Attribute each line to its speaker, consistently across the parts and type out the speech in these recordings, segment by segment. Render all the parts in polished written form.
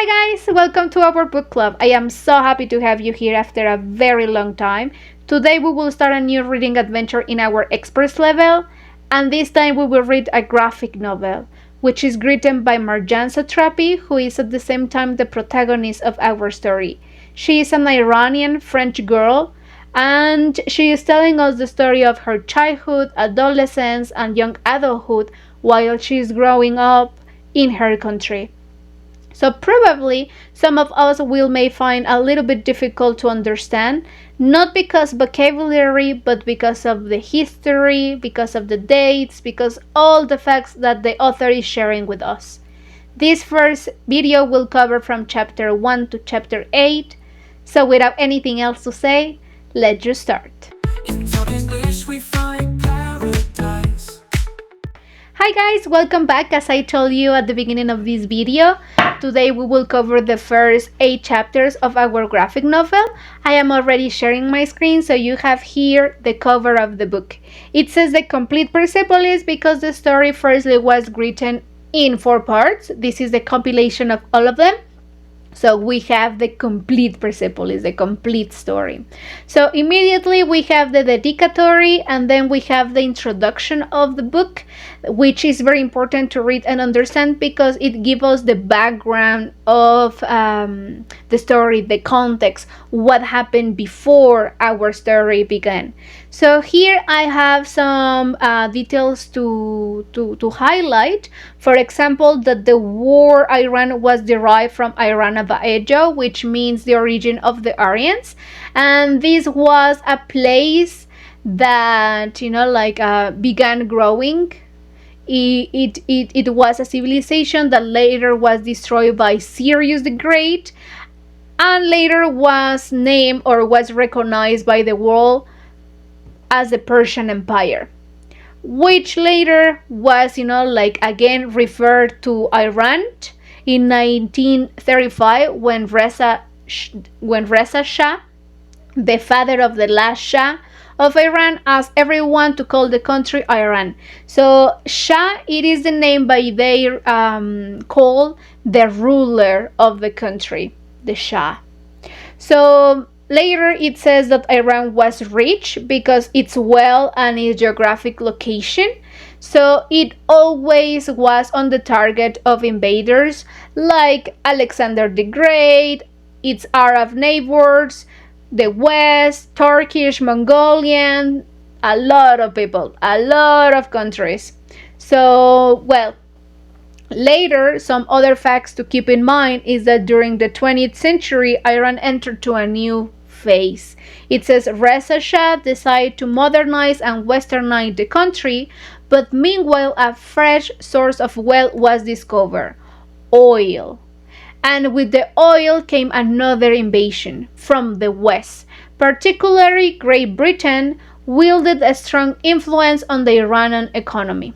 Speaker 1: Hi guys, welcome to our book club. I am so happy to have you here after a very long time. Today we will start a new reading adventure in our express level, and this time we will read a graphic novel, which is written by Marjane Satrapi, who is at the same time the protagonist of our story. She is an Iranian French girl, and she is telling us the story of her childhood, adolescence, and young adulthood while she is growing up in her country. So probably some of us will may find a little bit difficult to understand, not because vocabulary, but because of the history, because of the dates, because all the facts that the author is sharing with us. This first video will cover from chapter 1 to chapter 8. So without anything else to say, let's just start. In TalkEnglish we find paradise. Hi guys, welcome back. As I told you at the beginning of this video, today we will cover the first 8 chapters of our graphic novel. I am already sharing my screen, so you have here the cover of the book. It says the complete Persepolis because the story firstly was written in 4 parts. This is the compilation of all of them. So we have the complete Persepolis, the complete story. So immediately we have the dedicatory, and then we have the introduction of the book, which is very important to read and understand because it gives us the background of the story, the context, what happened before our story began. So here I have some details to highlight. For example, that the word Iran was derived from Irana Baejo, which means the origin of the Aryans, and this was a place that began growing. It was a civilization that later was destroyed by Cyrus the Great, and later was named or was recognized by the world as the Persian Empire, which later was again referred to Iran in 1935 when Reza Shah, the father of the last Shah of Iran, asked everyone to call the country Iran. So Shah, it is the name by they call the ruler of the country, the Shah. So later it says that Iran was rich because its wealth and its geographic location. So it always was on the target of invaders like Alexander the Great, its Arab neighbors, the West, Turkish, Mongolian, a lot of people, a lot of countries. So, well, later, some other facts to keep in mind is that during the 20th century, Iran entered to a new phase. It says Reza Shah decided to modernize and westernize the country, but meanwhile a fresh source of wealth was discovered: oil. And with the oil came another invasion from the West. Particularly Great Britain wielded a strong influence on the Iranian economy.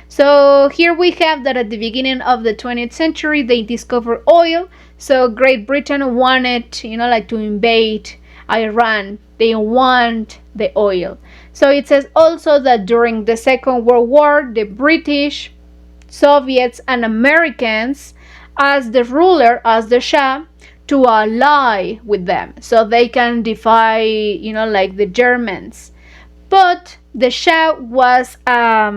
Speaker 1: So here we have that at the beginning of the 20th century they discovered oil. So Great Britain wanted to invade Iran. They want the oil. So it says also that during the Second World War, the British, Soviets, and Americans asked the ruler, as the Shah, to ally with them so they can defy the Germans. But the Shah was a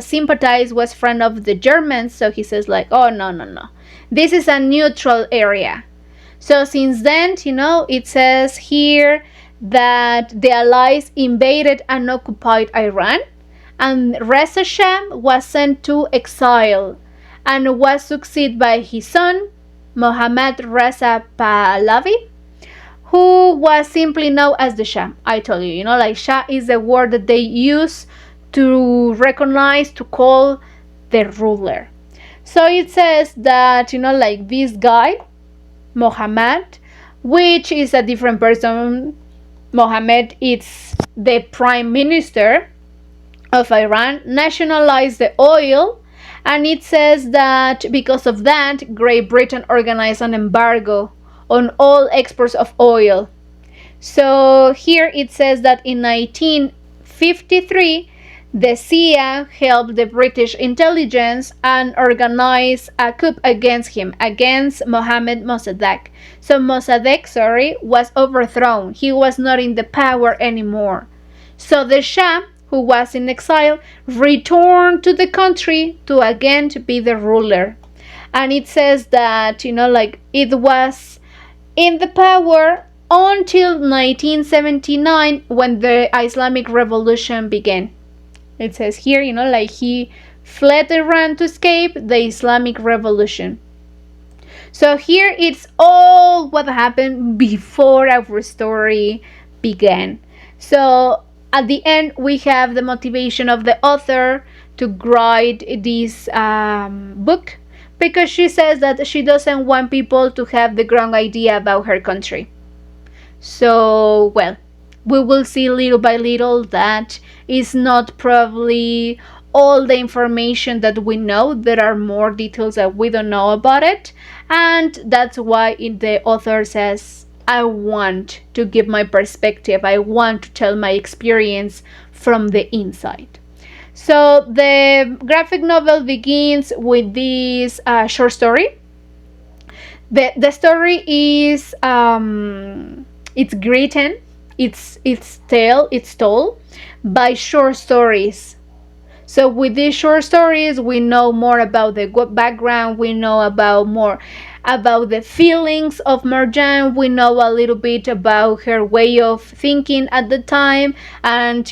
Speaker 1: sympathize, was friend of the Germans. So he says oh, no, this is a neutral area. So since then, it says here that the Allies invaded and occupied Iran, and Reza Shah was sent to exile and was succeeded by his son, Mohammad Reza Pahlavi, who was simply known as the Shah. I told you, Shah is a word that they use to recognize, to call the ruler. So it says that, this guy, Mohammed, which is a different person. Mohammed is the prime minister of Iran, nationalized the oil, and it says that because of that, Great Britain organized an embargo on all exports of oil. So here it says that in 1953, The CIA helped the British intelligence and organized a coup against him, against Mohammed Mossadegh. So Mossadegh, was overthrown. He was not in the power anymore. So the Shah, who was in exile, returned to the country to again to be the ruler. And it says that, it was in the power until 1979 when the Islamic Revolution began. It says here, he fled Iran to escape the Islamic Revolution. So here it's all what happened before our story began. So at the end, we have the motivation of the author to write this book, because she says that she doesn't want people to have the wrong idea about her country. So, well, we will see little by little that is not probably all the information that we know. There are more details that we don't know about it, and that's why the author says, I want to give my perspective, I want to tell my experience from the inside. So the graphic novel begins with this short story. The story is it's written, it's told by short stories. So with these short stories, we know more about the background, we know more about the feelings of Marjane, we know a little bit about her way of thinking at the time, and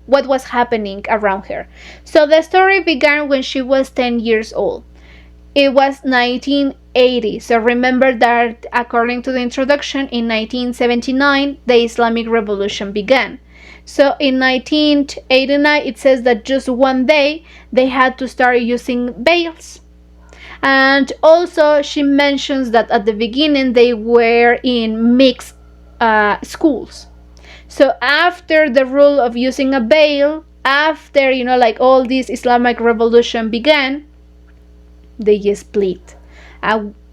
Speaker 1: what was happening around her. So the story began when she was 10 years old. It was 1980. So remember that according to the introduction, in 1979, the Islamic Revolution began. So in 1989, it says that just one day they had to start using veils. And also she mentions that at the beginning they were in mixed schools. So after the rule of using a veil, after all this Islamic Revolution began, they split.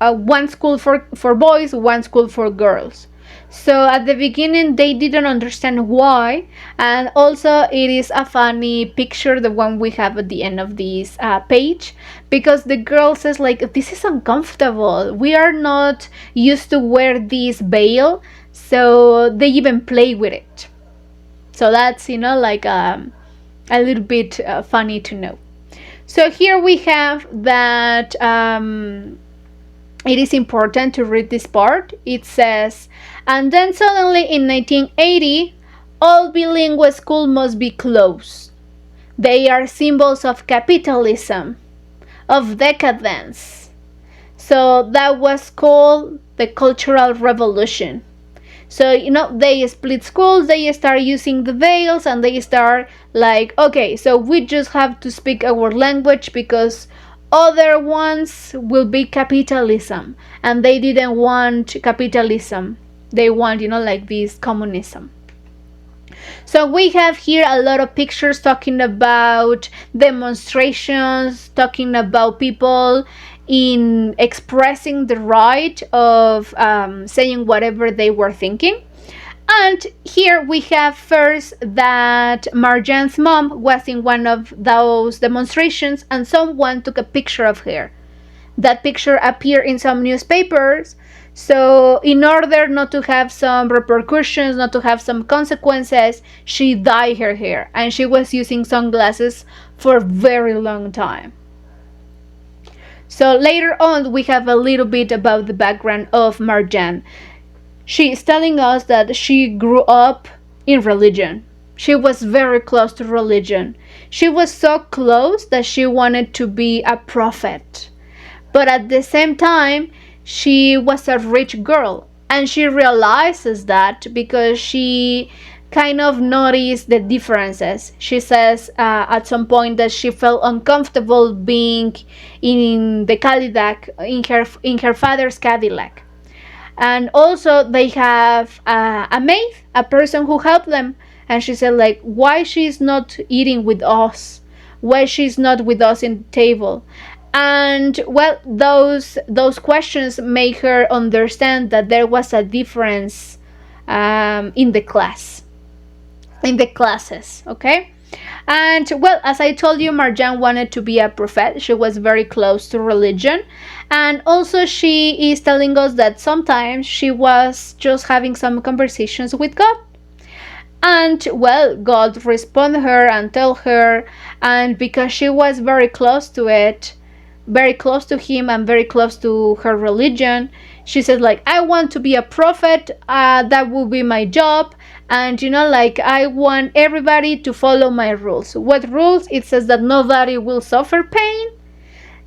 Speaker 1: One school for boys, one school for girls. So at the beginning they didn't understand why, and also it is a funny picture, the one we have at the end of this page, because the girl says this is uncomfortable, we are not used to wear this veil, so they even play with it. So that's a little bit funny to know. So here we have that it is important to read this part. It says, and then suddenly in 1980, all bilingual schools must be closed. They are symbols of capitalism, of decadence. So that was called the Cultural Revolution. So, they split schools, they start using the veils, and they start okay, so we just have to speak our language because other ones will be capitalism. And they didn't want capitalism. They want, this communism. So we have here a lot of pictures talking about demonstrations, talking about people in expressing the right of saying whatever they were thinking. And here we have first that Marjane's mom was in one of those demonstrations and someone took a picture of her. That picture appeared in some newspapers. So in order not to have some repercussions, not to have some consequences, she dyed her hair and she was using sunglasses for a very long time. So later on we have a little bit about the background of Marjane. She is telling us that she grew up in religion. She was very close to religion. She was so close that she wanted to be a prophet. But at the same time, she was a rich girl. And she realizes that because she kind of noticed the differences. She says at some point that she felt uncomfortable being in the Cadillac, in her father's Cadillac. And also they have a maid, a person who helped them, and she said why she's not eating with us, why she's not with us in the table. And well, those questions make her understand that there was a difference in the classes. Okay, And well, as I told you, Marjane wanted to be a prophet. She was very close to religion. And also, she is telling us that sometimes she was just having some conversations with God. And well, God respond her and tell her, and because she was very close to it, very close to him and very close to her religion, she said like, I want to be a prophet, that will be my job. And like, I want everybody to follow my rules. What rules? It says that nobody will suffer pain.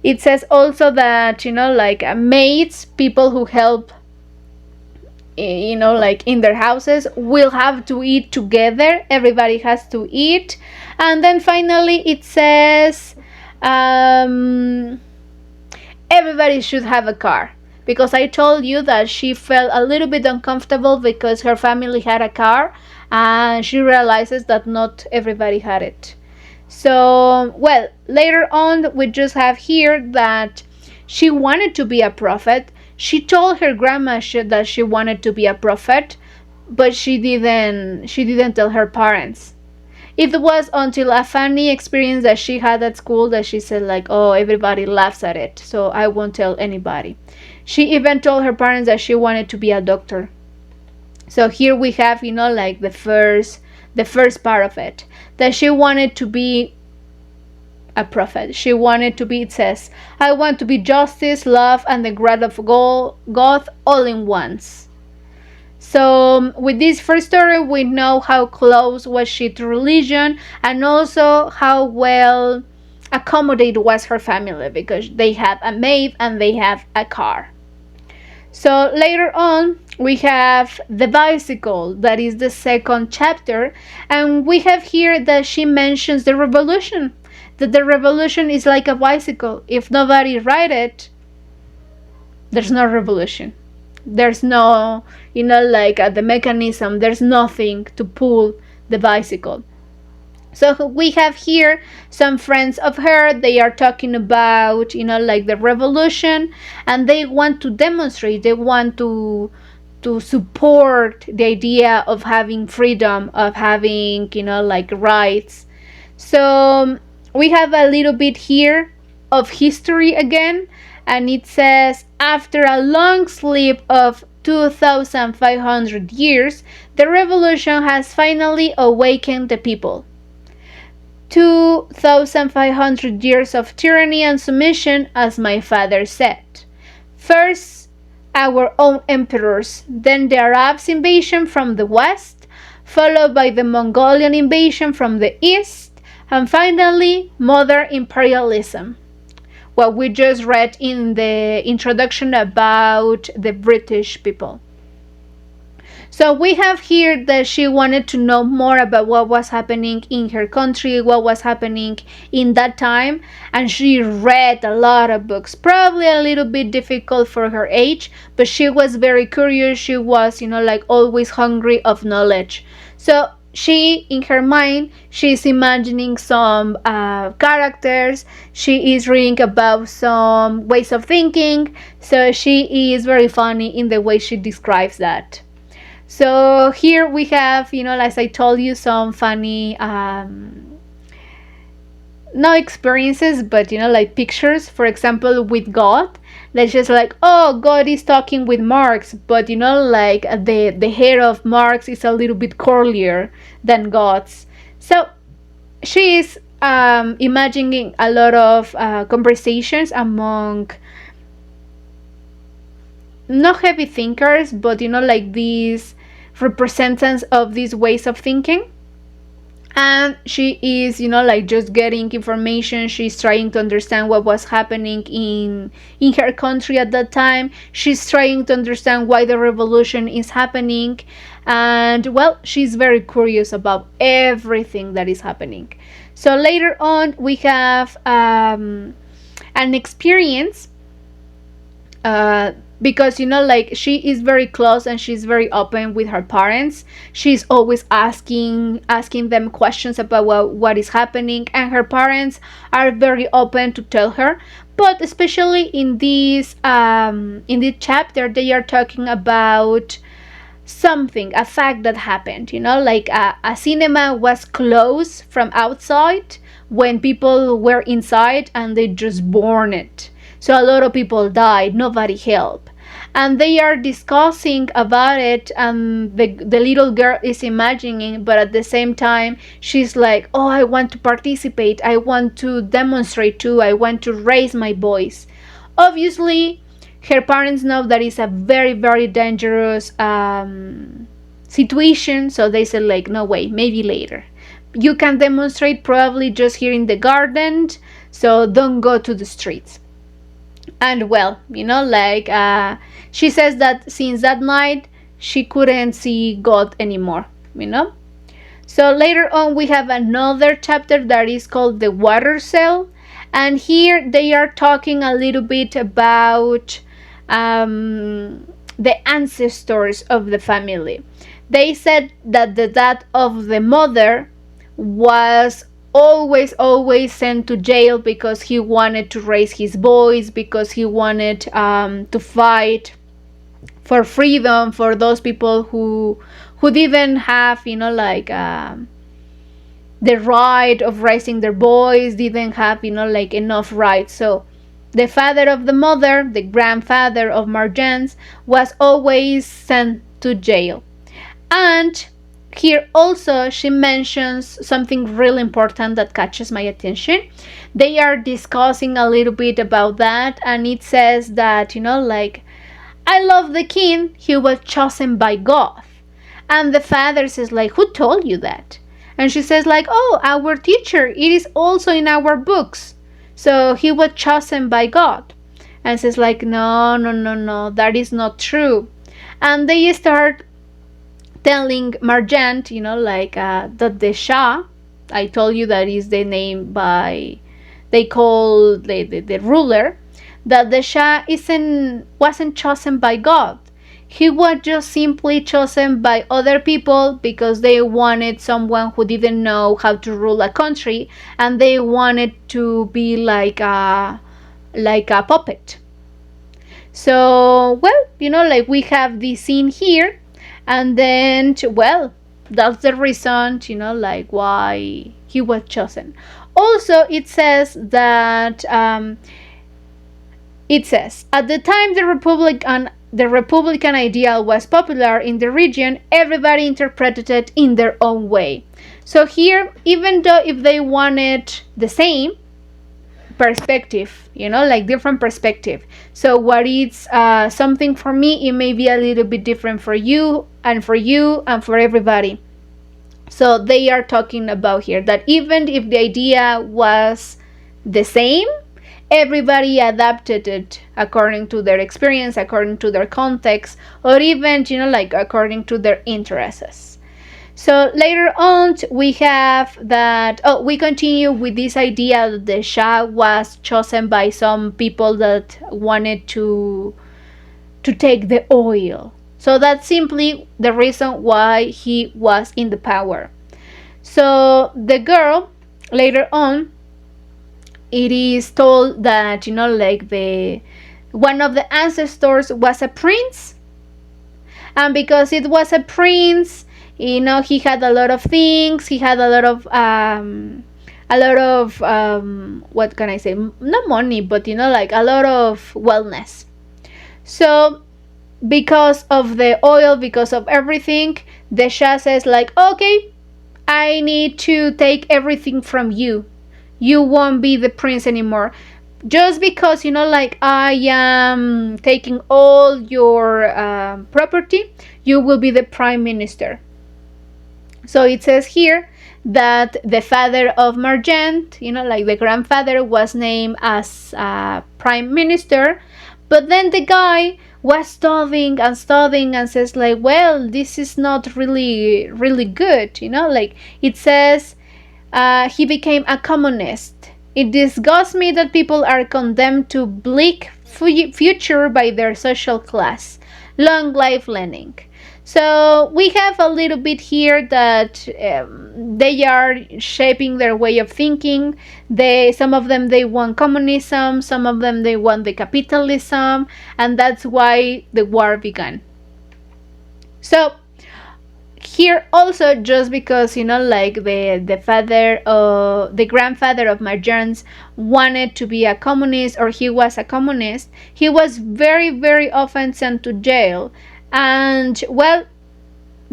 Speaker 1: It says also that like, maids, people who help like in their houses, will have to eat together. Everybody has to eat. And then finally it says, everybody should have a car, because I told you that she felt a little bit uncomfortable because her family had a car, and she realizes that not everybody had it. So well, later on we just have here that she wanted to be a prophet. She told her grandma that she wanted to be a prophet, but she didn't tell her parents. It was until a funny experience that she had at school that she said like, oh, everybody laughs at it, so I won't tell anybody. She even told her parents that she wanted to be a doctor. So here we have, like the first part of it, that she wanted to be a prophet. She wanted to be, it says, I want to be justice, love, and the wrath of God all in once. So with this first story, we know how close was she to religion, and also how well accommodated was her family, because they have a maid and they have a car. So later on, we have the bicycle, that is the second chapter, and we have here that she mentions the revolution, that the revolution is like a bicycle. If nobody ride it, there's no revolution. There's no, like the mechanism, there's nothing to pull the bicycle. So we have here some friends of her. They are talking about, like the revolution, and they want to demonstrate, they want to support the idea of having freedom, of having, like rights. So we have a little bit here of history again, and it says, after a long sleep of 2,500 years, the revolution has finally awakened the people. 2,500 years of tyranny and submission, as my father said. First, our own emperors, then the Arabs' invasion from the west, followed by the Mongolian invasion from the east, and finally, modern imperialism. What we just read in the introduction about the British people. So we have here that she wanted to know more about what was happening in her country, what was happening in that time, and she read a lot of books, probably a little bit difficult for her age, but she was very curious. She was, like always hungry of knowledge. So she, in her mind, she's imagining some characters. She is reading about some ways of thinking. So she is very funny in the way she describes that. So here we have, as I told you, some funny, not experiences, but, like pictures, for example, with God. That's just like, oh, God is talking with Marx, but, like the hair of Marx is a little bit curlier than God's. So she is imagining a lot of conversations among not heavy thinkers, but like these representatives of these ways of thinking. And she is, like just getting information. She's trying to understand what was happening in her country at that time. She's trying to understand why the revolution is happening, and well, she's very curious about everything that is happening. So later on, we have an experience, because like she is very close and she's very open with her parents. She's always asking them questions about what is happening, and her parents are very open to tell her. But especially in this chapter, they are talking about something, a fact that happened, like a cinema was closed from outside when people were inside and they just burned it. So a lot of people died, nobody helped. And they are discussing about it, and the little girl is imagining, but at the same time she's like, oh, I want to participate, I want to demonstrate too, I want to raise my voice. Obviously her parents know that it's a very, very dangerous situation, so they said like, no way, maybe later. You can demonstrate probably just here in the garden, so don't go to the streets. And well, she says that since that night she couldn't see God anymore. So later on we have another chapter that is called the water cell, and here they are talking a little bit about the ancestors of the family. They said that the dad of the mother was always sent to jail because he wanted to raise his voice, because he wanted to fight for freedom for those people who didn't have the right of raising their voice, didn't have enough rights. So the father of the mother, the grandfather of Marjane, was always sent to jail. And here also she mentions something really important that catches my attention. They are discussing a little bit about that, and it says that I love the king, he was chosen by God. And the father says like, who told you that? And she says like, oh, our teacher, it is also in our books, so he was chosen by God. And says like, no, that is not true. And they start telling Marjane, that the Shah, I told you that is the name they call the ruler, that the Shah wasn't chosen by God. He was just simply chosen by other people because they wanted someone who didn't know how to rule a country, and they wanted to be like a puppet. So, well, we have this scene here, and then, well, that's the reason, why he was chosen. Also, it says that at the time the Republican ideal was popular in the region, everybody interpreted it in their own way. So here, even though if they wanted the same perspective, different perspective. So what is something for me, it may be a little bit different for you and for everybody. So they are talking about here that even if the idea was the same, everybody adapted it according to their experience, according to their context, or even according to their interests. So later on we have that we continue with this idea that the Shah was chosen by some people that wanted to take the oil. So that's simply the reason why he was in the power. So the girl, later on, it is told that one of the ancestors was a prince, and because it was a prince, he had a lot of things, he had a lot of what can I say, not money, but a lot of wellness. So because of the oil, because of everything, the Shah says like, okay, I need to take everything from you, you won't be the prince anymore. Just because I am taking all your property, you will be the prime minister. So it says here that the father of Marjane, the grandfather, was named as prime minister, but then the guy was studying and says like, well, this is not really good. It says he became a communist. It disgusts me that people are condemned to bleak future by their social class. Long life Lenin. So we have a little bit here that they are shaping their way of thinking. Some of them they want communism, some of them they want the capitalism, and that's why the war began. So here also, just because like the father, the grandfather of Marjane's wanted to be a communist, or he was a communist, he was very very often sent to jail. And well,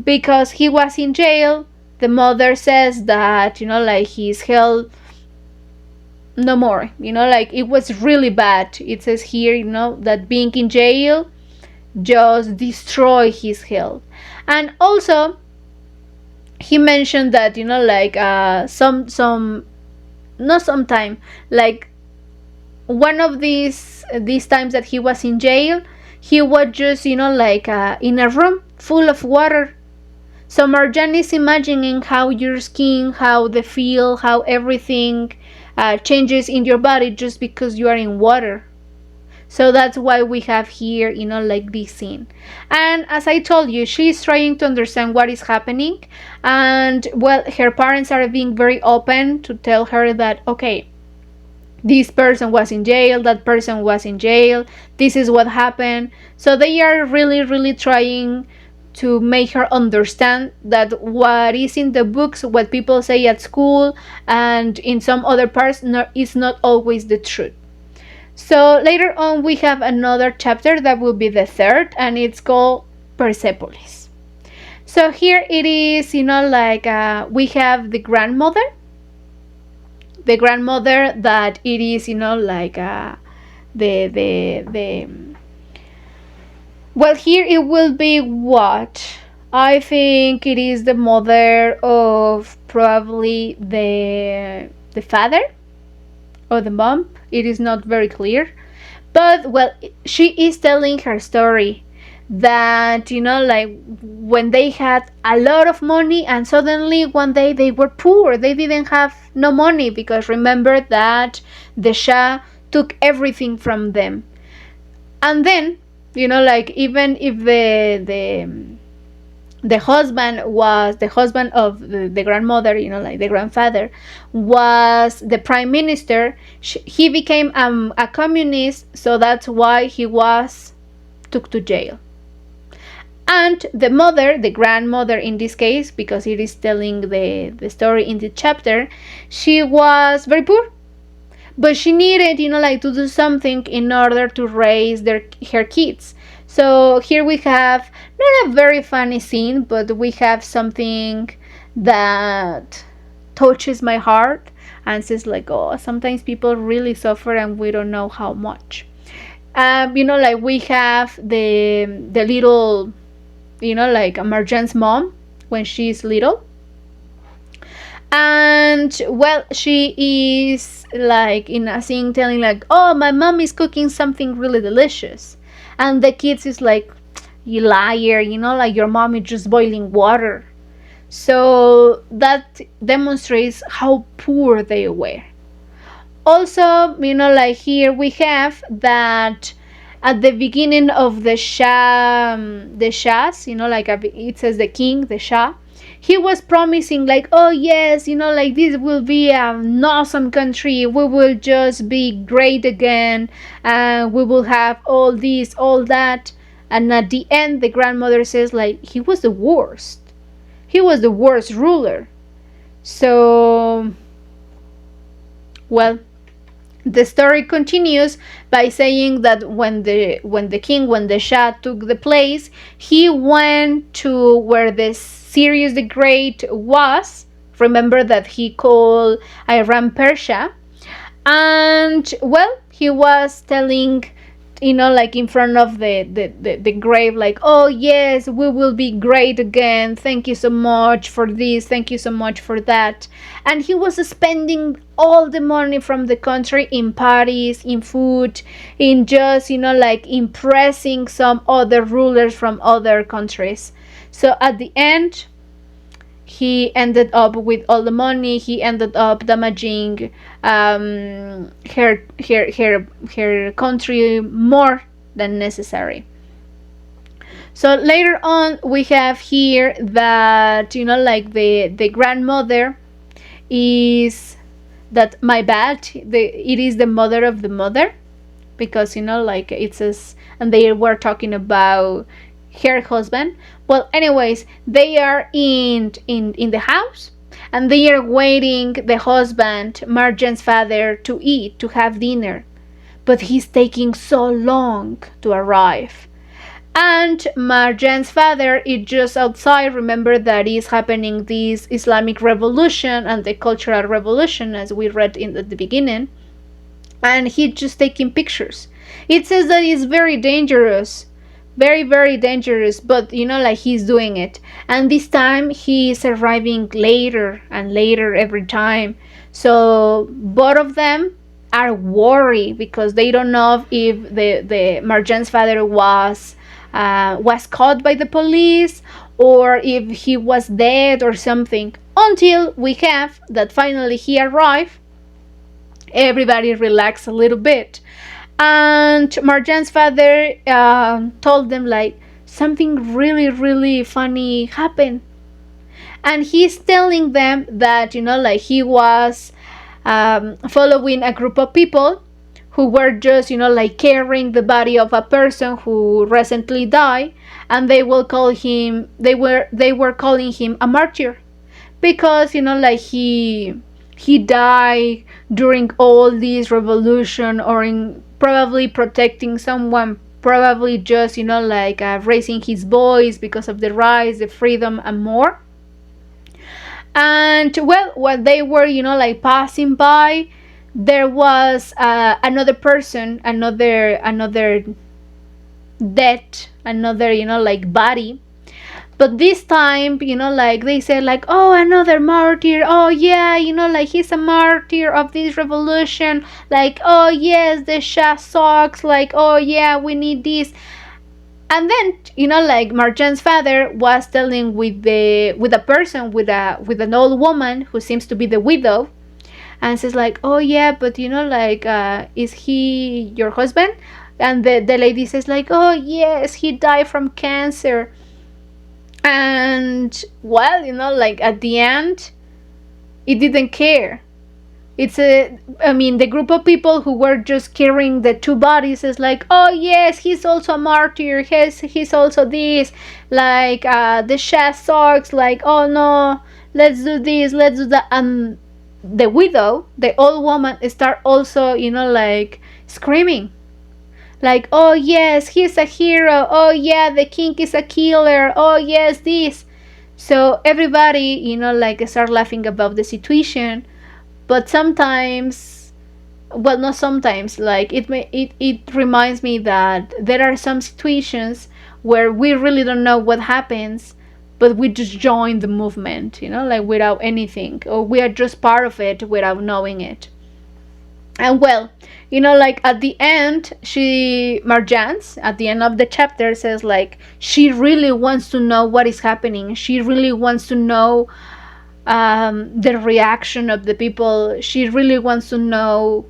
Speaker 1: because he was in jail, the mother says that like his health no more, like it was really bad. It says here that being in jail just destroy his health. And also he mentioned that like some not some time, like one of these times that he was in jail, he was just like in a room full of water. So Marjane is imagining how your skin, how the feel, how everything changes in your body just because you are in water. So that's why we have here, like this scene. And as I told you, she's trying to understand what is happening. And well, her parents are being very open to tell her that, okay, this person was in jail, that person was in jail, this is what happened. So they are really, really trying to make her understand that what is in the books, what people say at school and in some other parts, is not always the truth. So later on we have another chapter that will be the third, and it's called Persepolis. So here it is, like we have the grandmother that it is, like the well, here it will be what I think it is the mother of probably the father or the mom. It is not very clear, but well, she is telling her story that like when they had a lot of money and suddenly one day they were poor, they didn't have no money, because remember that the Shah took everything from them. And then like even if the husband was the husband of the grandmother, like the grandfather was the prime minister, he became a communist, so that's why he was took to jail. And the mother, the grandmother in this case, because it is telling the story in the chapter, she was very poor, but she needed like to do something in order to raise her kids. So here we have not a very funny scene, but we have something that touches my heart and says like, oh, sometimes people really suffer and we don't know how much. Like we have the little, like Marjane's mom when she's little. And well, she is like in a scene telling like, oh, my mom is cooking something really delicious. And the kids is like, you liar, like your mom is just boiling water. So that demonstrates how poor they were. Also, like here we have that at the beginning of the Shahs, like it says the king, the Shah, he was promising like, oh yes, like this will be an awesome country, we will just be great again, and we will have all this, all that. And at the end the grandmother says like, he was the worst ruler. So well, the story continues by saying that when the Shah took the place, he went to where the Cyrus the Great was. Remember that he called Iran Persia. And well, he was telling, like in front of the grave, like, oh yes, we will be great again, thank you so much for this, thank you so much for that. And he was spending all the money from the country in parties, in food, in just like impressing some other rulers from other countries. So at the end, he ended up with all the money, he ended up damaging her country more than necessary. So later on we have here that like the grandmother is that, my bad, it is the mother of the mother, because like it says, and they were talking about her husband. Well, anyways, they are in the house, and they are waiting the husband, Marjane's father, to eat, to have dinner, but he's taking so long to arrive. And Marjane's father is just outside. Remember that is happening this Islamic Revolution and the Cultural Revolution, as we read in the beginning, and he's just taking pictures. It says that it's very dangerous, very very dangerous, but like he's doing it. And this time he's arriving later and later every time. So both of them are worried because they don't know if the Marjane's father was caught by the police, or if he was dead or something, until we have that finally he arrived. Everybody relaxed a little bit, and Marjane's father told them like something really really funny happened, and he's telling them that like he was following a group of people who were just like carrying the body of a person who recently died, and they were calling him a martyr, because like he died during all this revolution, or in probably protecting someone, probably just like raising his voice because of the rights, the freedom, and more. And well, while they were like passing by, there was another person, another dead, another like body. But this time, like they said like, oh, another martyr, oh yeah, like he's a martyr of this revolution, like, oh yes, the Shah sucks, like, oh yeah, we need this. And then like Marjane's father was telling with a person, with an old woman who seems to be the widow, and says like, oh yeah, but like is he your husband? And the lady says like, oh yes, he died from cancer. And well, like at the end, it didn't care. The group of people who were just carrying the two bodies is like, oh yes, he's also a martyr, he's also this, like the Shah sucks, like, oh no, let's do this, let's do that. And the widow, the old woman, start also like screaming like, oh yes, he's a hero, oh yeah, the king is a killer, oh yes, this. So everybody like start laughing about the situation. But sometimes, well, not sometimes, like it reminds me that there are some situations where we really don't know what happens, but we just join the movement, like without anything, or we are just part of it without knowing it. And well, like at the end, Marjane, at the end of the chapter, says like she really wants to know what is happening. She really wants to know the reaction of the people. She really wants to know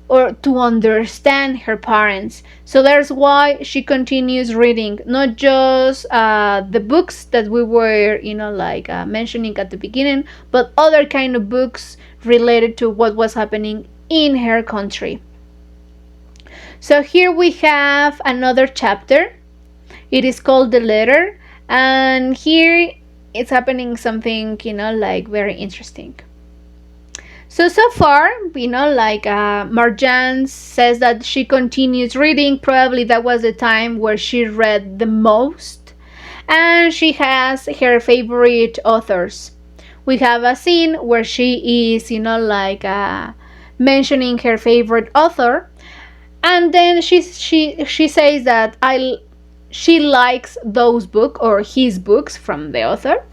Speaker 1: or to understand her parents. So that's why she continues reading, not just the books that we were like mentioning at the beginning, but other kind of books related to what was happening in her country. So here we have another chapter. It is called The Letter, and here it's happening something like very interesting. So far, like Marjane says that she continues reading. Probably that was the time where she read the most, and she has her favorite authors. We have a scene where she is like mentioning her favorite author, and then she says that she likes those books, or his books, from the author,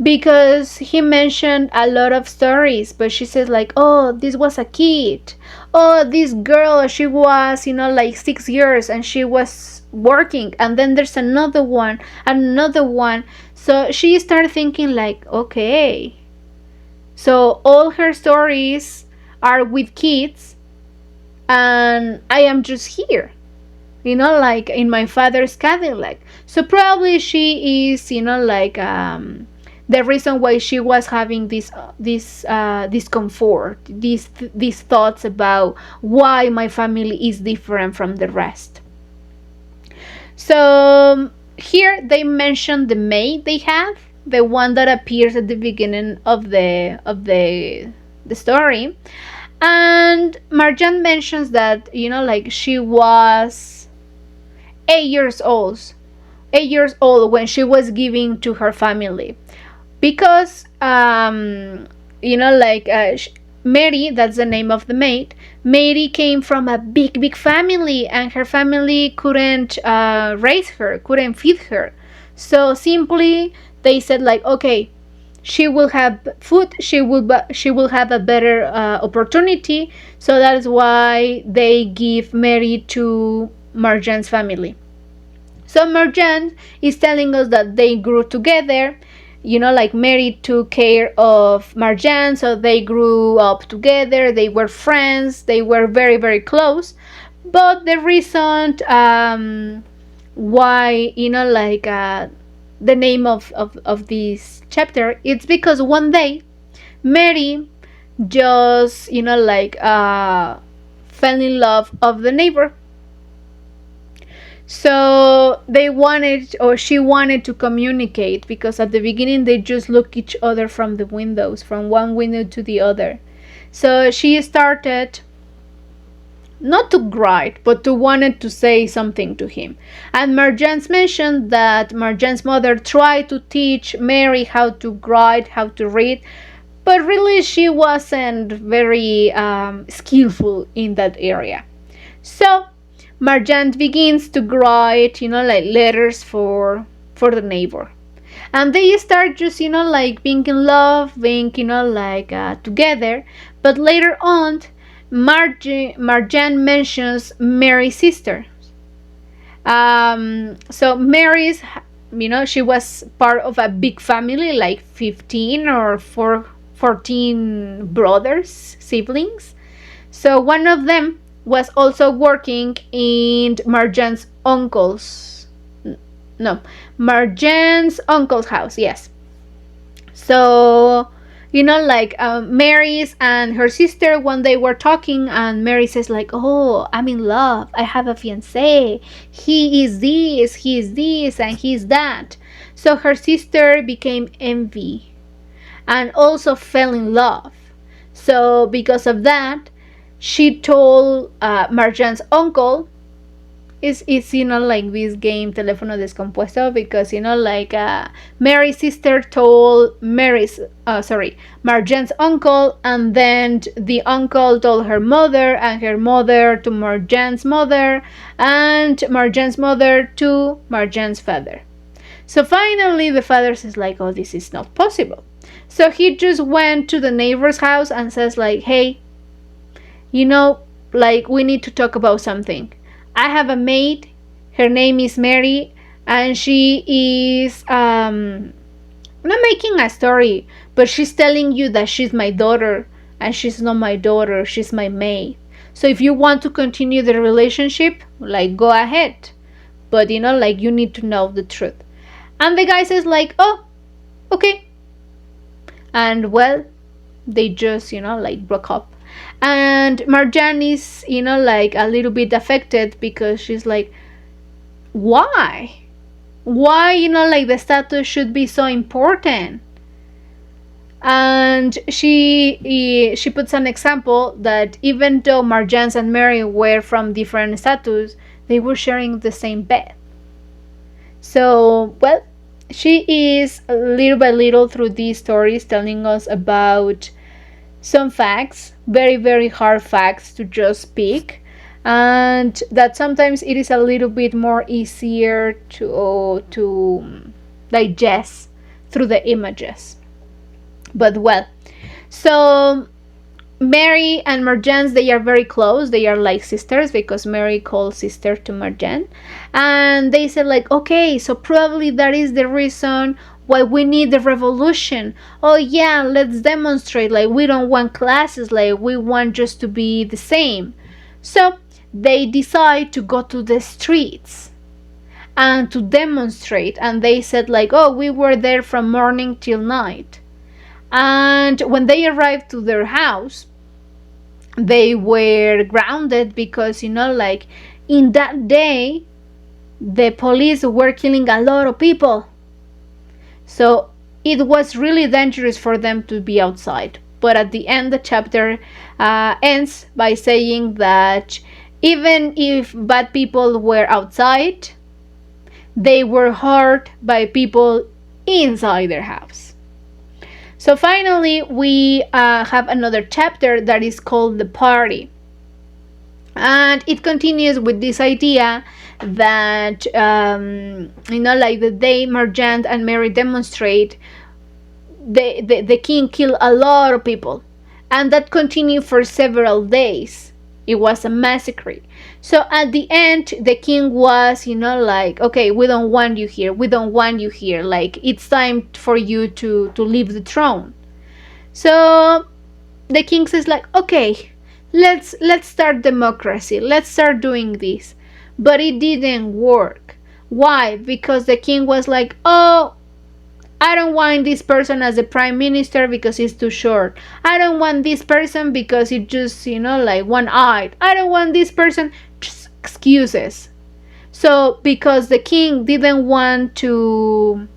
Speaker 1: because he mentioned a lot of stories. But she says like, oh, this was a kid, oh, this girl, she was like 6 years and she was working, and then there's another one, another one. So she started thinking like, okay, so all her stories are with kids, and I am just here, like in my father's Cadillac. So probably she is like the reason why she was having this discomfort, these thoughts about why my family is different from the rest. So here they mention the maid they have, the one that appears at the beginning of the story. And Marjane mentions that, like she was 8 years old, 8 years old when she was giving to her family, because Mary, that's the name of the maid. Mary came from a big family, and her family couldn't raise her, couldn't feed her. So simply they said like, okay, she will have food, she will have a better opportunity. So that is why they give Mary to Marjane's family. So Marjane is telling us that they grew together. Like Mary took care of Marjane, so they grew up together. They were friends. They were very close. But the reason why, the name of this chapter, it's because one day Mary just, fell in love of the neighbor. So they wanted, or she wanted to communicate, because at the beginning they just look each other from the windows, from one window to the other. So she started not to write, but to wanted to say something to him. And Marjane's mentioned that Marjane's mother tried to teach Mary how to write, how to read, but really she wasn't very skillful in that area. So Marjane begins to write, letters for the neighbor. And they start just, being in love, being, together. But later on, Marjane mentions Mary's sister. So Mary's, she was part of a big family, like 15 or 14 brothers, siblings. So one of them was also working in Marjane's uncle's house, yes. So, Mary's and her sister, one day were talking, and Mary says like, oh, I'm in love, I have a fiancé, he is this, and he's that. So her sister became envy and also fell in love. So because of that, she told Marjane's uncle, it's like this game Teléfono Descompuesto, because Mary's sister told Marjane's uncle, and then the uncle told her mother, and her mother to Marjane's mother, and Marjane's mother to Marjane's father. So finally the father says like, oh, this is not possible. So he just went to the neighbor's house and says like, hey, we need to talk about something. I have a maid, her name is Mary, and she is not making a story, but she's telling you that she's my daughter, and she's not my daughter, she's my maid. So if you want to continue the relationship, go ahead, but you need to know the truth. And the guy says like, oh, okay. And well, they just broke up. And Marjane is a little bit affected, because she's like, why the status should be so important. And she puts an example that even though Marjane and Mary were from different status, they were sharing the same bed. So well, she is little by little through these stories telling us about some facts, very hard facts to just speak, and that sometimes it is a little bit more easier to digest through the images. But well, so Mary and Marjane, they are very close. They are like sisters, because Mary calls sister to Marjane. And they said like, okay, so probably that is the reason why we need the revolution. Oh yeah, let's demonstrate. We don't want classes. We want just to be the same. So they decide to go to the streets and to demonstrate. And they said like, oh, we were there from morning till night. And when they arrived to their house, they were grounded, because in that day the police were killing a lot of people. So it was really dangerous for them to be outside. But at the end, the chapter ends by saying that even if bad people were outside, they were hurt by people inside their house. So finally, we have another chapter that is called The Party. And it continues with this idea that, like the day Marjane and Mary demonstrate, the king killed a lot of people. And that continued for several days. It was a massacre. So at the end, the king was, like, okay, we don't want you here. We don't want you here. Like, it's time for you to leave the throne. So the king says, like, okay, let's start democracy. Let's start doing this. But it didn't work. Why? Because the king was like, oh, I don't want this person as a prime minister because he's too short. I don't want this person because he just, like one-eyed. I don't want this person. Just excuses. So because the king didn't want to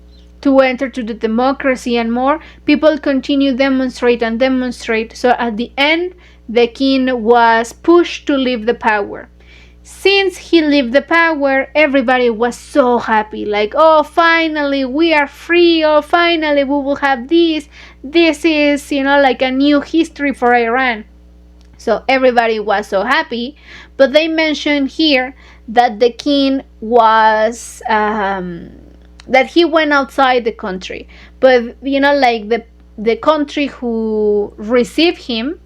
Speaker 1: enter to the democracy and more, people continue demonstrate and demonstrate. So at the end, the king was pushed to leave the power. Since he left the power, everybody was so happy. Like, oh, finally we are free. Oh, finally we will have this. This is, like a new history for Iran. So everybody was so happy. But they mentioned here that the king was, that he went outside the country. But, like the country who received him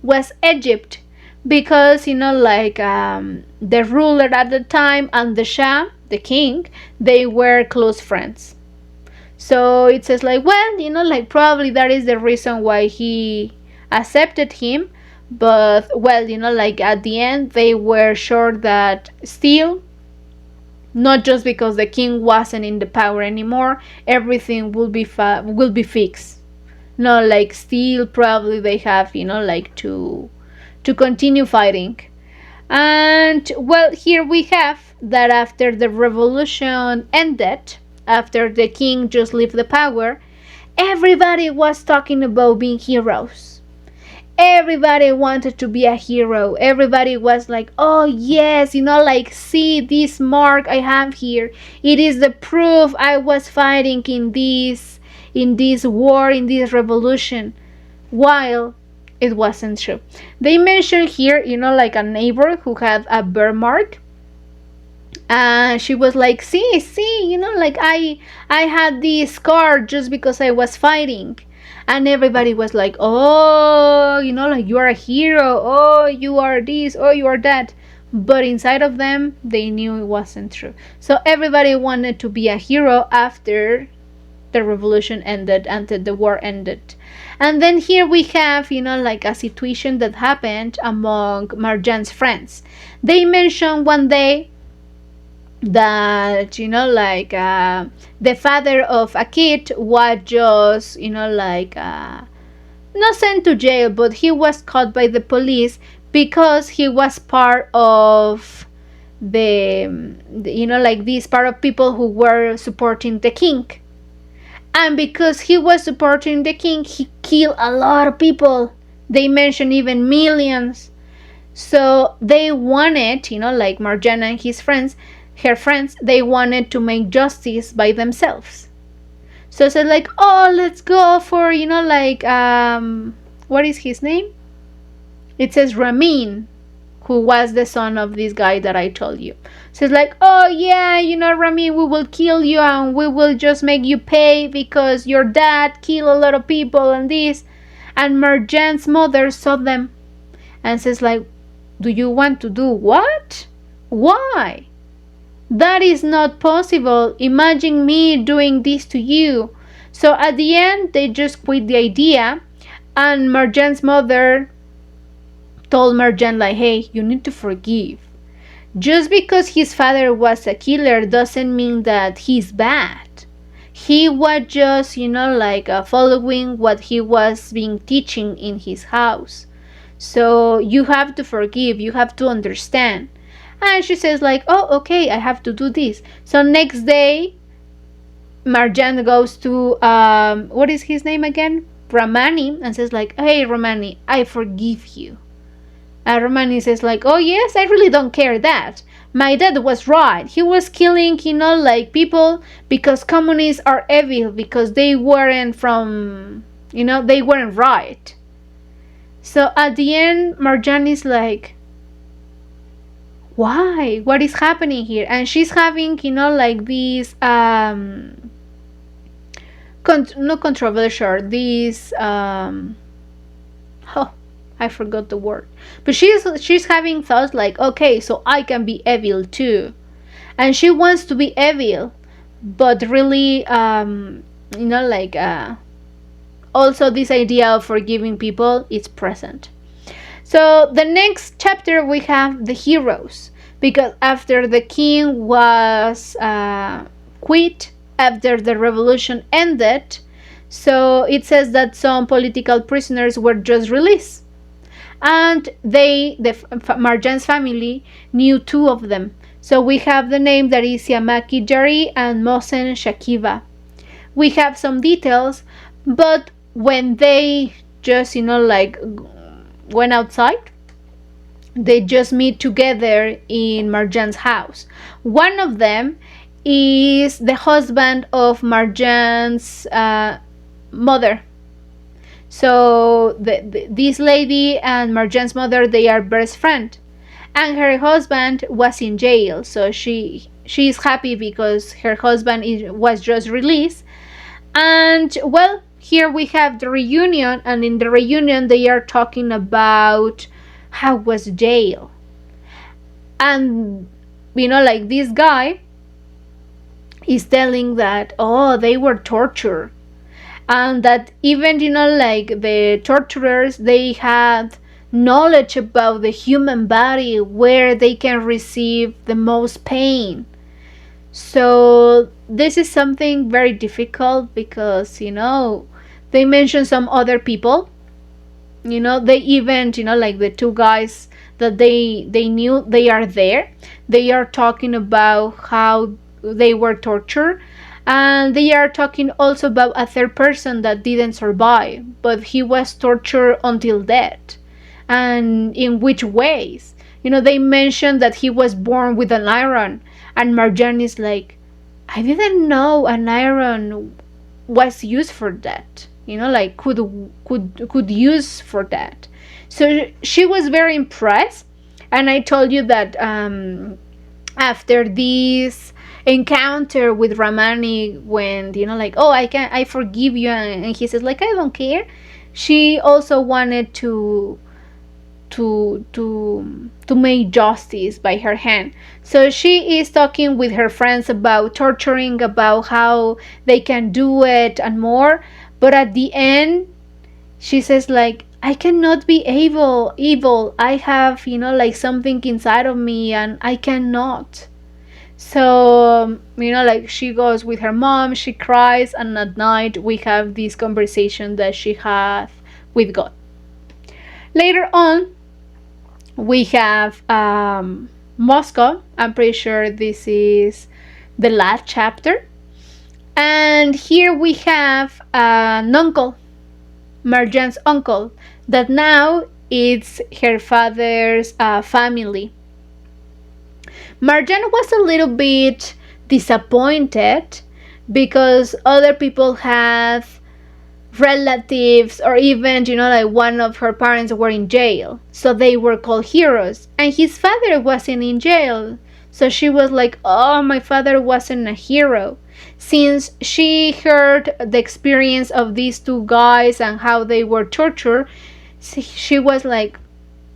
Speaker 1: was Egypt. Because, the ruler at the time and the Shah, the king, they were close friends. So it says like, well, probably that is the reason why he accepted him. But, well, at the end, they were sure that still, not just because the king wasn't in the power anymore, everything will be fixed. No, still probably they have, to continue fighting. And, well, here we have that after the revolution ended, after the king just left the power, everybody was talking about being heroes. Everybody wanted to be a hero. Everybody was like, oh yes, see this mark I have here. It is the proof I was fighting in this war, in this revolution. While it wasn't true. They mentioned here, like a neighbor who had a burn mark. And she was like, see, I had this scar just because I was fighting. And everybody was like, oh, you are a hero. Oh, you are this. Oh, you are that. But inside of them, they knew it wasn't true. So everybody wanted to be a hero after the revolution ended, until the war ended. And then here we have, a situation that happened among Marjane's friends. They mentioned one day that, the father of a kid was just, not sent to jail, but he was caught by the police because he was part of this part of people who were supporting the king. And because he was supporting the king, he killed a lot of people. They mentioned even millions. So they wanted, Marjane and her friends, they wanted to make justice by themselves. So said like, oh, let's go for, what is his name? It says Ramin, who was the son of this guy that I told you. So it's like, oh yeah, Ramin, we will kill you and we will just make you pay because your dad killed a lot of people and this. And Marjane's mother saw them and says like, do you want to do what? Why? That is not possible. Imagine me doing this to you. So at the end, they just quit the idea. And Marjane's mother told Marjane like, hey, you need to forgive. Just because his father was a killer doesn't mean that he's bad. He was just, following what he was being teaching in his house. So you have to forgive, you have to understand. And she says like, oh, okay, I have to do this. So next day, Marjane goes to, what is his name again? Ramani, and says like, hey, Ramani, I forgive you. And Romani says like, oh yes, I really don't care that. My dad was right. He was killing, like people because communists are evil, because they weren't from, they weren't right. So at the end, Marjane is like, why? What is happening here? And she's having, like these, not controversial, these, oh, I forgot the word. But she's having thoughts like, okay, so I can be evil too. And she wants to be evil, but really, like, also this idea of forgiving people is present. So the next chapter we have the heroes, because after the king was quit, after the revolution ended, so it says that some political prisoners were just released. And Marjane's family knew two of them. So we have the name that is Yamaki Jari and Mohsen Shakiva. We have some details, but when they just, like, went outside, they just meet together in Marjane's house. One of them is the husband of Marjane's mother. So this lady and Marjane's mother, they are best friends. And her husband was in jail, so she is happy because her husband was just released. And well, here we have the reunion, and in the reunion they are talking about how was jail. And like this guy is telling that, oh, they were tortured, and that even like the torturers, they had knowledge about the human body where they can receive the most pain. So this is something very difficult because they mention some other people, they even like the two guys that they knew, they are there, they are talking about how they were tortured. And they are talking also about a third person that didn't survive, but he was tortured until death. And in which ways? They mentioned that he was born with an iron. And Marjane is like, I didn't know an iron was used for that. Like could use for that. So she was very impressed. And I told you that after this encounter with Ramani, when like, oh, I forgive you, and he says like, I don't care, she also wanted to make justice by her hand. So she is talking with her friends about torturing, about how they can do it and more. But at the end she says like, I cannot be evil. I have like something inside of me and I cannot. So like she goes with her mom, she cries, and at night we have this conversation that she has with God. Later on we have Moscow. I'm pretty sure this is the last chapter. And here we have an uncle, Marjane's uncle, that now it's her father's family. Marjane was a little bit disappointed because other people had relatives, or even like one of her parents were in jail, so they were called heroes, and his father wasn't in jail. So she was like, oh, my father wasn't a hero. Since she heard the experience of these two guys and how they were tortured, she was like,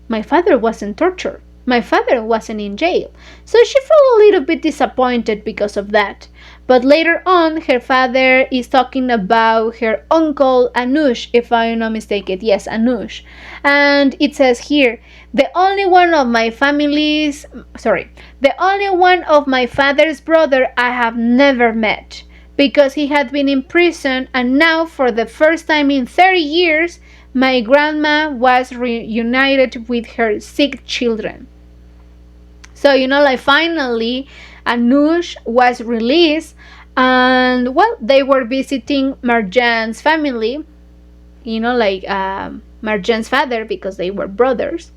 Speaker 1: my father wasn't tortured, my father wasn't in jail. So she felt a little bit disappointed because of that. But later on, her father is talking about her uncle Anush, if I'm not mistaken. Yes, Anush. And it says here, the only one of my father's brother I have never met, because he had been in prison, and now for the first time in 30 years, my grandma was reunited with her sick children. So, like finally, Anush was released, and well, they were visiting Marjane's family, like Marjane's father, because they were brothers.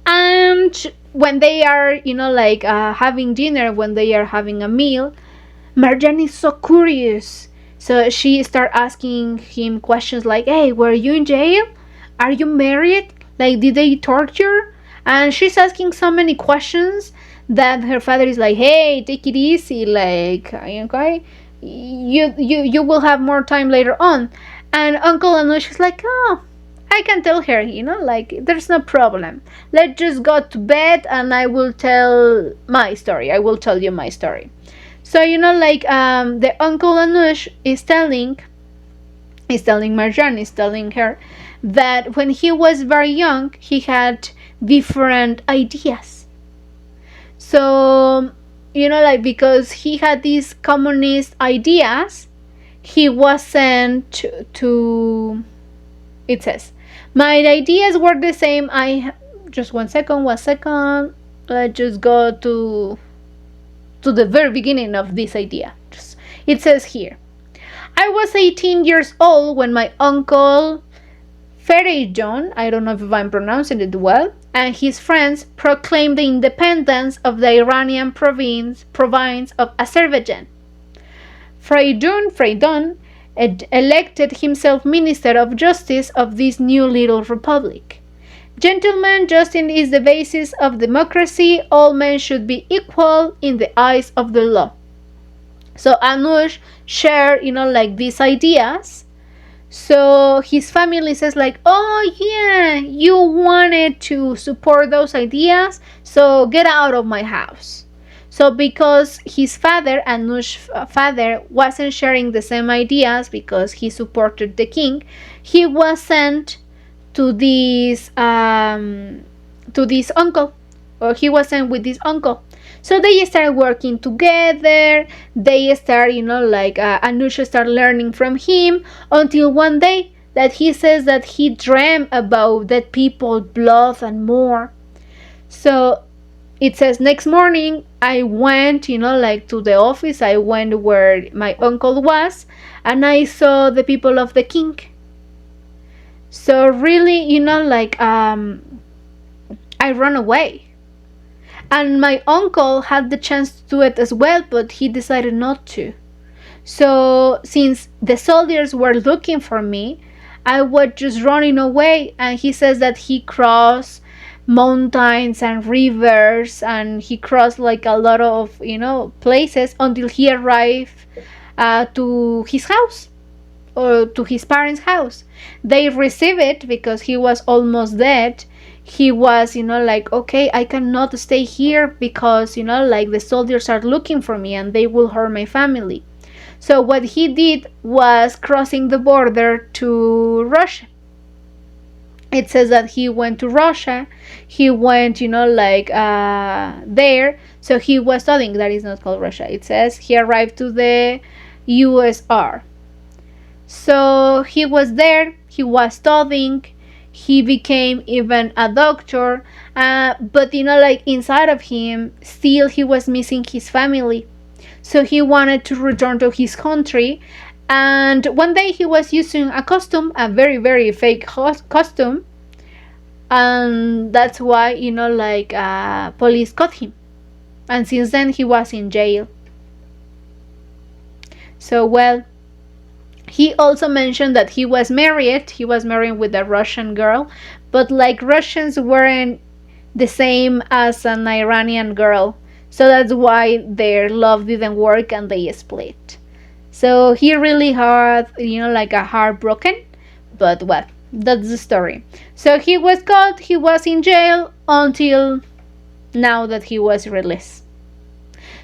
Speaker 1: And when they are, like having dinner, when they are having a meal, Marjane is so curious. So she start asking him questions like, "Hey, were you in jail? Are you married? Like, did they torture?" And she's asking so many questions that her father is like, "Hey, take it easy. Like, okay, you will have more time later on." And Uncle Anush is like, "Oh, I can tell her, like there's no problem. Let's just go to bed and I will tell my story. I will tell you my story." So, like the Uncle Anush is telling Marjane, is telling her that when he was very young, he had different ideas. So, like because he had these communist ideas, he was sent to. It says, "My ideas were the same. Just 1 second, 1 second. Let's just go to the very beginning of this idea." It says here, "I was 18 years old when my uncle Ferejon, I don't know if I'm pronouncing it well, and his friends proclaimed the independence of the Iranian province of Azerbaijan. Freydon elected himself Minister of Justice of this new little republic. Gentlemen, justice is the basis of democracy. All men should be equal in the eyes of the law." So Anush shared, like these ideas. So his family says like, "Oh yeah, you wanted to support those ideas, so get out of my house." So because his father, Anush's father, wasn't sharing the same ideas because he supported the king, he was sent to this uncle, or he was sent with this uncle. So they start working together. They start, like Anusha start learning from him, until one day that he says that he dreamed about dead people's blood and more. So it says, "Next morning I went, like to the office. I went where my uncle was, and I saw the people of the king." So really, like I run away. And my uncle had the chance to do it as well, but he decided not to. So since the soldiers were looking for me, I was just running away. And he says that he crossed mountains and rivers, and he crossed like a lot of places until he arrived to his house, or to his parents' house. They received it because he was almost dead. He was, like, "Okay, I cannot stay here because, like the soldiers are looking for me and they will hurt my family." So what he did was crossing the border to Russia. It says that he went to Russia. He went, like there. So he was studying. That is not called Russia. It says he arrived to the USR. So he was there. He was studying. He became even a doctor, but like inside of him, still he was missing his family. So he wanted to return to his country, and one day he was using a costume, a very very fake costume, and that's why like police caught him, and since then he was in jail. So well, he also mentioned that he was married. He was married with a Russian girl, but like Russians weren't the same as an Iranian girl. So that's why their love didn't work and they split. So he really had, like a heartbroken, but well, that's the story. So he was caught, he was in jail until now that he was released.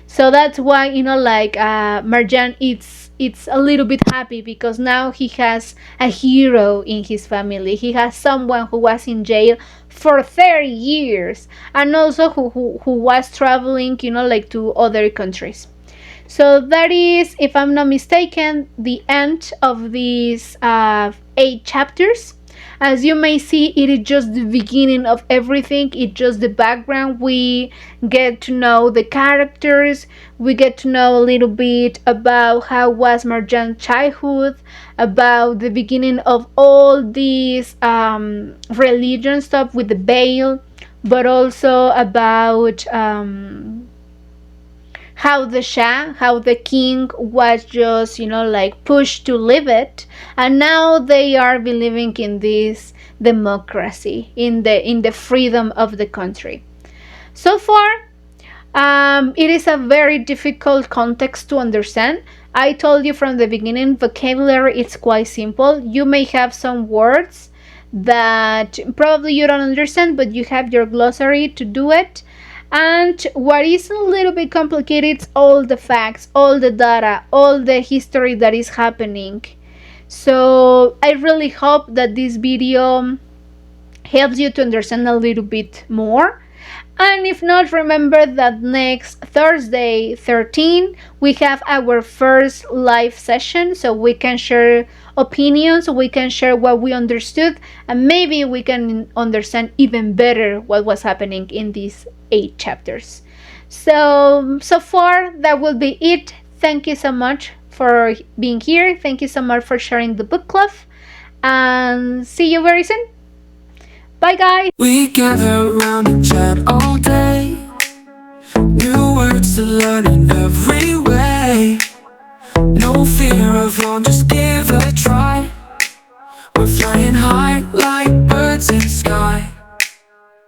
Speaker 1: So that's why, like Marjane, it's a little bit happy because now he has a hero in his family. He has someone who was in jail for 30 years and also who was traveling, like to other countries. So that is, if I'm not mistaken, the end of these 8 chapters. As you may see, it is just the beginning of everything. It's just the background. We get to know the characters. We get to know a little bit about how was Marjane's childhood, about the beginning of all these religion stuff with the veil, but also about how the Shah, how the king was just, like pushed to leave it, and now they are believing in this democracy, in the freedom of the country. So far, it is a very difficult context to understand. I told you from the beginning, vocabulary is quite simple. You may have some words that probably you don't understand, but you have your glossary to do it. And what is a little bit complicated is all the facts, all the data, all the history that is happening. So I really hope that this video helps you to understand a little bit more. And if not, remember that next Thursday 13 we have our first live session, so we can share opinions, we can share what we understood, and maybe we can understand even better what was happening in these 8 chapters. So far that will be it. Thank you so much for being here. Thank you so much for sharing the book club, and see you very soon. Bye guys.
Speaker 2: We gather around and chat all day. New words to learn in every way. No fear of wrong, just give it a try. We're flying high like birds in sky.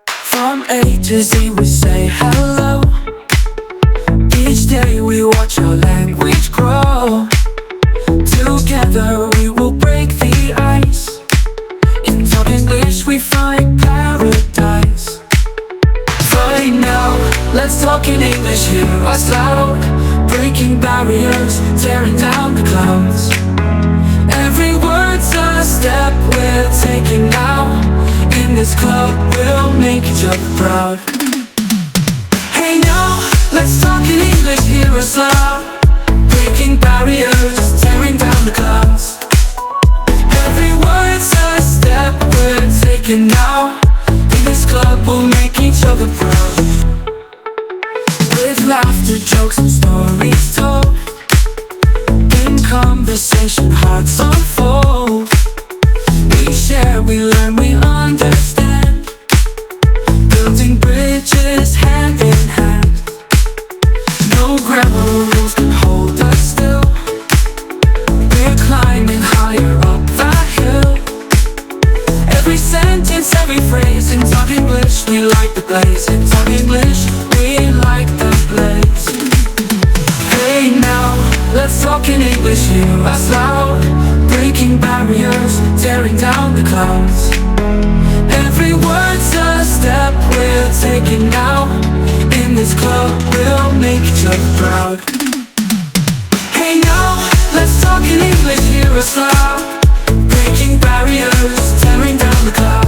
Speaker 2: From A to Z we say hello. Each day we watch our language grow. Together we will break the ice. In Talk English we find paradise. Right now, let's talk in English, hear us loud. Breaking barriers, tearing down the clouds. Every word's a step we're taking now. In this club we'll make each other proud. Hey now, let's talk in English, hear us loud. Breaking barriers, tearing down the clouds. Every word's a step we're taking now. In this club we'll make each other proud. With laughter, jokes and stories told. In conversation hearts unfold. We share, we learn, we understand. Building bridges hand in hand. No grammar rules can hold us still. We're climbing higher up the hill. Every sentence, every phrase in Talk English, we like the blaze. In Talk English, we like the blaze. Hey now, let's talk in English, hear us loud. Breaking barriers, tearing down the clouds. Every word's a step we're taking now. In this club we'll make each other proud. Hey now, let's talk in English, hear us loud. Breaking barriers, tearing down the clouds.